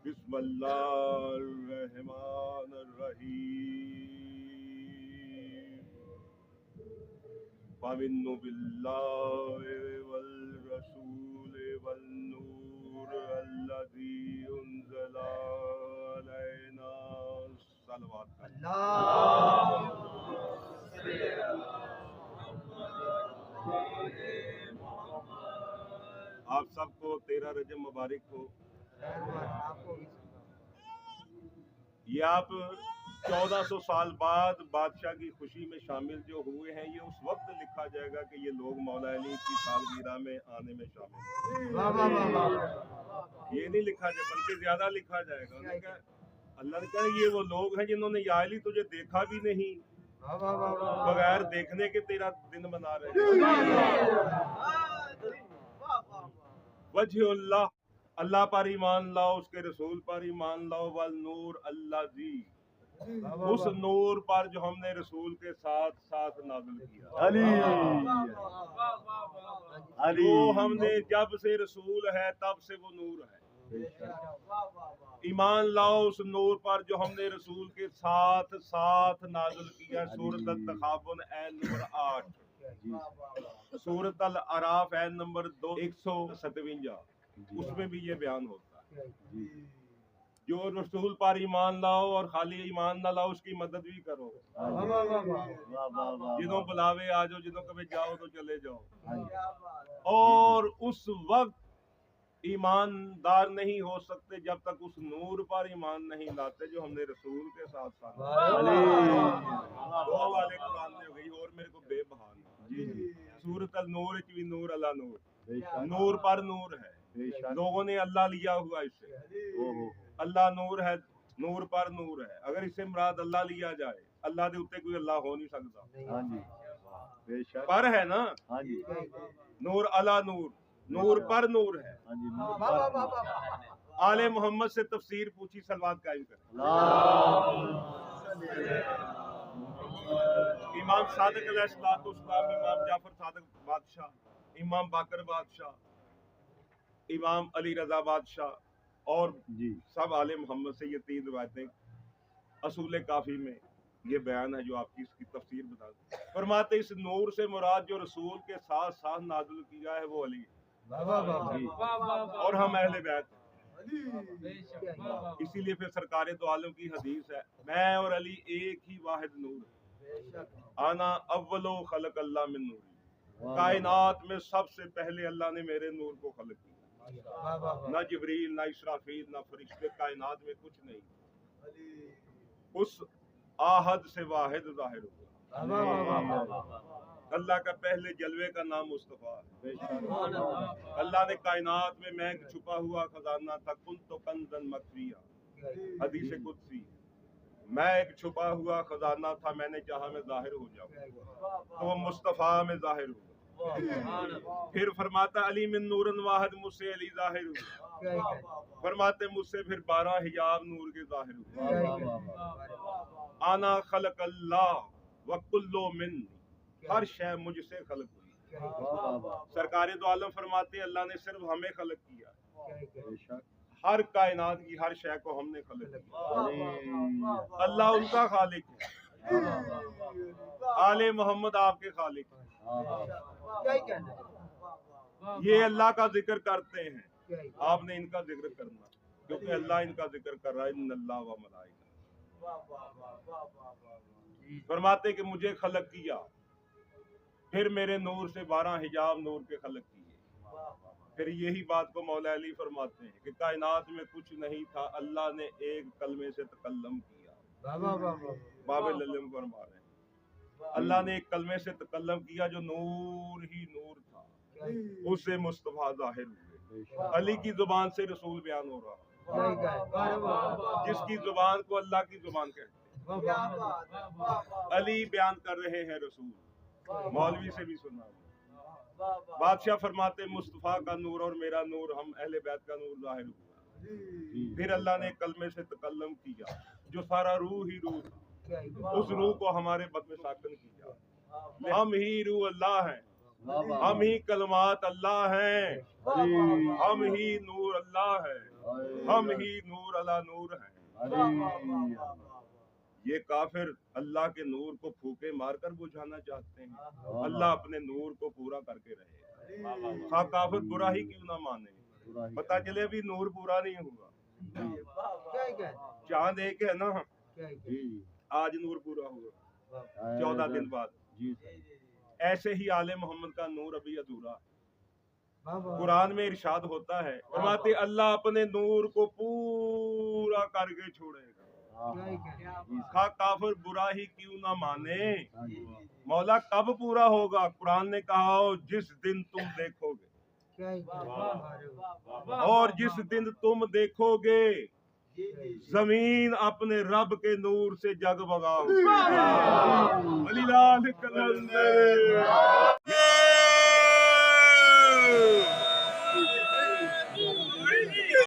बिस्मिल्लाहिर्रहमानिर्रहीम। फ़मिन्नु बिल्लाहि वल रसूल वल नूर अल्लज़ी उन्ज़ला अलैना सलवात। आप सबको 13 रजब मुबारक हो। ये आप 1400 साल बाद बादशाह की खुशी में शामिल जो हुए हैं, ये उस वक्त लिखा जाएगा कि ये लोग मौला अली की सालगिरह में आने में शामिल हैं। ये नहीं लिखा जाए, बल्कि ज्यादा लिखा जाएगा। अल्लाह ने कहा ये वो लोग हैं जिन्होंने या अली तुझे देखा भी नहीं, बगैर देखने के तेरा दिन मना रहे हैं। वजह अल्लाह पर ईमान लाओ, उसके रसूल पर ईमान लाओ। वल नूर अल्लाह जी, उस नूर पर जो हमने रसूल के साथ साथ नाज़िल किया। जो हमने जब से रसूल है तब से वो नूर है। ईमान लाओ उस नूर पर जो हमने रसूल के साथ साथ नाज़िल किया। सूरत अत-तग़ाबुन ऐन नंबर 8, सूरत अल अराफ ऐन नंबर 157, उसमें भी ये बयान होता है। जो रसूल पर ईमान लाओ और खाली ईमान ना लाओ, उसकी मदद भी करो। जिन्हों बुलावे आ जाओ, जिन्हों कभी जाओ तो चले जाओ। और उस वक्त ईमानदार नहीं हो सकते जब तक उस नूर पर ईमान नहीं लाते जो हमने रसूल के साथ साथ। दो वाले कुरान में हो गई और मेरे को बेबहाल सूरत अल नूर भी नूर अला नूर, नूर पर नूर है। लोगों ने अल्लाह लिया हुआ इससे, अल्लाह नूर है, नूर पर नूर है। अगर इससे मुराद अल्लाह लिया जाए, अल्लाह के उत्ते कोई अल्लाह हो नहीं सकता। पर है ना, नूर अला नूर, नूर पर नूर है। आले मोहम्मद से तफसीर पूछी, सलवात कायम करें। इमाम सादिक अलैहिस्सलाम, इमाम जाफर सादिक बादशाह, इमाम बाकर बादशाह, इमाम अली रजा बादशाह और सब आले मोहम्मद से ये 3 रिवायतें असूल काफी में ये बयान है जो आपकी इसकी तफसीर बता दें। फरमाते इस नूर से मुराद जो रसूल के साथ साथ नाज़िल किया है वो अली और हम अहले बैत। इसीलिए फिर सरकारे दो आलम की हदीस है, मैं और अली एक ही वाहिद नूर, आना अव्वलो खलक अल्लाह मिन नूरी। कायनात में सबसे पहले अल्लाह ने मेरे नूर को खलक किया। ना जिब्रील, ना इसराफील, ना फरिश्ते, कायनात में कुछ नहीं। उस आहद से वाहिद जाहिर हुआ। अल्लाह का पहले जलवे का नाम मुस्तफा है। अल्लाह ने कायनात में मैं छुपा हुआ खजाना था, कुन्तु कंज़न मख्फिया, हदीस कुदसी, मैं एक छुपा हुआ खजाना था, मैंने चाहा मैं जाहिर हो जाऊं, तो वो मुस्तफा में जाहिर हुआ। फिर फरमाता अली मिन नूरन वाहिद, मुझसे अली जाहिर हुआ। फरमाते मुझसे फिर 12 हिजाब नूर के जाहिर हुए। आना खलक अल्लाह व कुल्लो मिन, हर शय मुझसे खलक हुई। सरकारे दो आलम फरमाते अल्लाह ने सिर्फ हमें खलक किया, हर कायनात की हर शय को हमने खलक किया। अल्लाह उनका खालिक है, आले मोहम्मद आपके खालिक है। ये अल्लाह का जिक्र करते हैं, आपने इनका जिक्र करना, क्योंकि अल्लाह इनका जिक्र कर रहा है। इन्नल्लाह व मलाइका। फरमाते कि मुझे खलक किया, फिर मेरे नूर से 12 हिजाब नूर के खलक किए। फिर यही बात को मौला अली फरमाते हैं कि कायनात में कुछ नहीं था, अल्लाह ने एक कलमे से तकल्लम किया। बाबे लल्लम फरमा रहे हैं, अल्लाह ने एक कलमे से तकल्लम किया जो नूर ही नूर था, उससे मुस्तफा जाहिर हुए। अली की जुबान से रसूल बयान हो रहा, जिसकी जुबान को अल्लाह की जुबान कहते हैं। अली बयान कर रहे हैं रसूल, मौलवी से भी सुना। बादशाह फरमाते मुस्तफा का नूर और मेरा नूर, हम अहले बैत का नूर जाहिर हुआ। फिर अल्लाह ने कलमे से तकल्लम किया जो सारा रूह ही रूह था, उस रूह को हमारे बद में साकन किया। हम ही रूह अल्लाह हैं, हम ही कलमात अल्लाह हैं, हम ही नूर अल्लाह है। हम ही नूर अला नूर हैं। ये काफिर अल्लाह के नूर को फूके मारकर बुझाना चाहते हैं। अल्लाह अपने नूर को पूरा करके रहे। हाँ काफिर बुरा ही क्यों ना माने, पता चले अभी नूर पूरा नहीं हुआ। चांद एक है ना, आज नूर पूरा हुआ 14 दिन बाद। ऐसे ही आले मोहम्मद का नूर अभी अधूरा। कुरान में इरशाद होता है, फरमाते अल्लाह अपने नूर को पूरा करके छोड़ेगा। खा काफिर बुरा ही क्यों ना माने, मौला कब पूरा होगा? कुरान ने कहा जिस दिन तुम देखोगे, और जिस दिन तुम देखोगे जमीन अपने रब के नूर से जगमगाओगी।